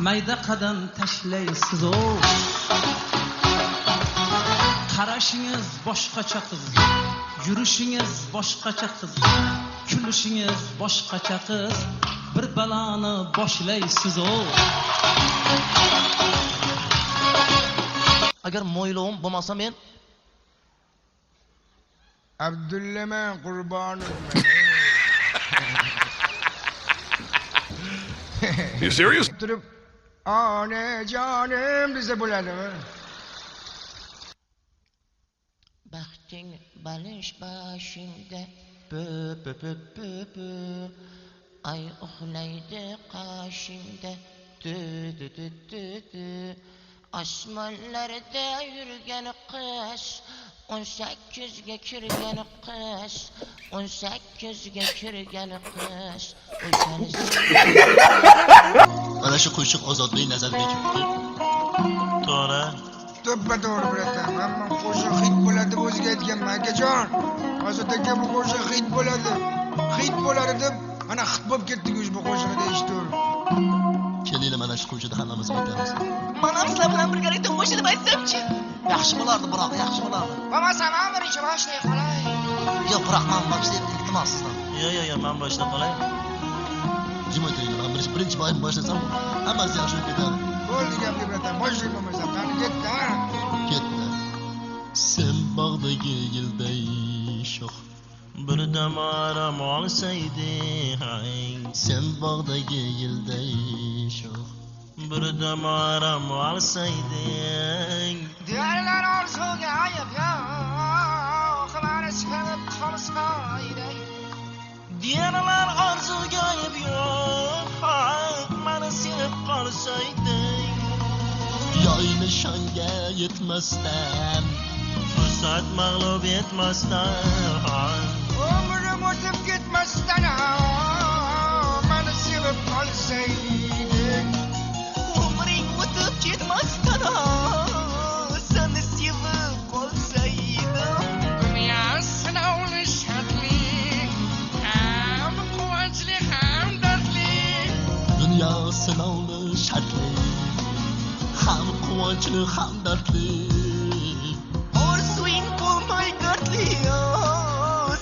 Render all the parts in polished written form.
mayda qadam tashlaysiz o. Qarashingiz boshqacha qiz, yurishingiz boshqacha qiz, kulishingiz boshqacha qiz, bir baloni boshlaysiz o. Agar mo'ylovim bo'lmasa men Abdullaman qurbonim. You serious? Turib, onajonim desa bo'ladimi? Baxting balish boshingda pö pö pö pö pö. Ay uxlaydi qoshingda tü tü tü tü tü. Osmonlarda yurgan qish 18 ga kirgan qish 18 ga kirgan qish Mana shu qo'shiq Ozodbek Nazarbekov. to'g'ri To'ppa to'g'ri bilasan. Hamma qo'shiq hit bo'ladi deb o'ziga aytganman, akajon. Ozod aka bu qo'shiq hit bo'ladi. Hit bo'ladi deb mana hit bo'lib ketdik ushbu qo'shiqni eshitib. Kelinglar mana shu qo'shiqni hammamiz aytamiz. Mana sizlar bilan birgalikda qo'shilib aytsam-chi? Yaxshi bo'lardi, biroq yaxshi bo'lardi. Bo'lmasa men birinchi boshlay qolay. Yo'q, biroq men boshlayman, iltimos sizdan. Yo'q, men boshlab qolay. Jim o'tiringlar. Men birinchi boyim boshlasam, hammasi yaxshi ketadi. Bo'ldi gapni bilasan. Boshlayman bo'lmasa. Qani ketdi, ha? Ketdi. Sen bog'dagi yilday sho'x. Bir dam orom olsaydi, Sen bog'dagi yilday sho'x. bir dam orom olsaydi. Diğerler orzuga ayıp ya. Kıları çıkarıp kalsaydı. Diğerler orzuga ayıp yo'q, meni sevib qolsaydi. Yoyni shonga yetmasdan, Fursat mag'lub etmasdan. Ömrüm o'tib ketmasdan meni sevib qolsaydi. Umring o'tib ketmasdan seni sevib qolsaydim. Dünya sinovli shartli, ham quvonchli ham dardli. dunyo sinovli shartli, ham quvonchli ham dardli. Orzuing bo'lmay dardli,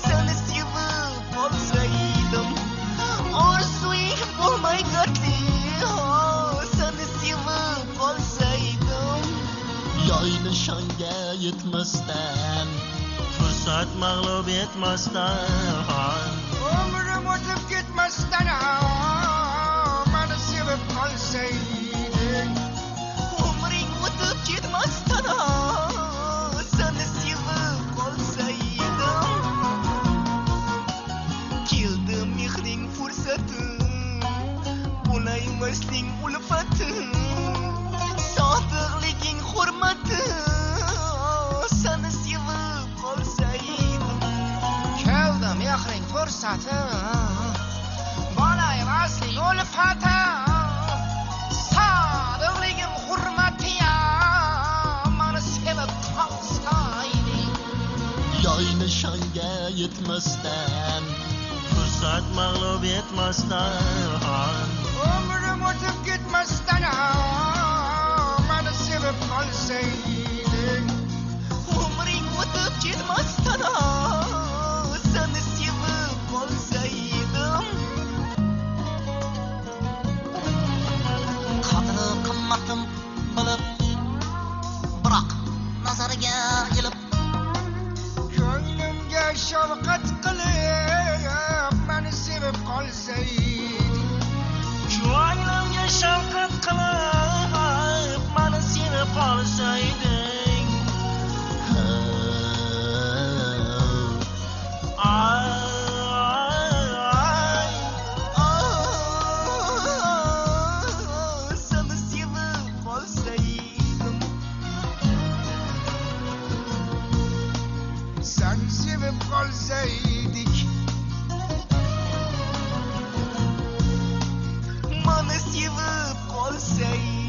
seni sevib qolsaydim. Orzuing bo'lmay dardli, seni sevib qolsaydim. Yoyni shonga yetmasdan, Fursat mag'lub etmasdan. Ömrüm o'tib ketmasdan meni sevib qolsaydi. Umring o'tib ketmasdan seni sevib qolsaydim. Keldi mehring fursati, bo'laymasning ulfati, sodiqliging hurmati, seni sevib qolsaydim. Keldi mehring fursati, bo'laymasning ulfati, sodiqligim hurmati, meni sevib qolsaydi. yoyni shonga yetmasdan, Fursat mag'lub etmasdan. Ömrüm o'tib ketmasdan meni sevib qolsaydi. Umring o'tib ketmasdan seni sevib qolsaydim. Qadri qimmatim bilib, biroq nazariga ilib, Ko'nglimga shafqat qilib meni sevib qolsaydi. ko'nglimga shafqat qilib, meni sevib qolsayding. Seni sevib qolsaydim. Sen sevib qolsaydik. Meni sevib qolsayding.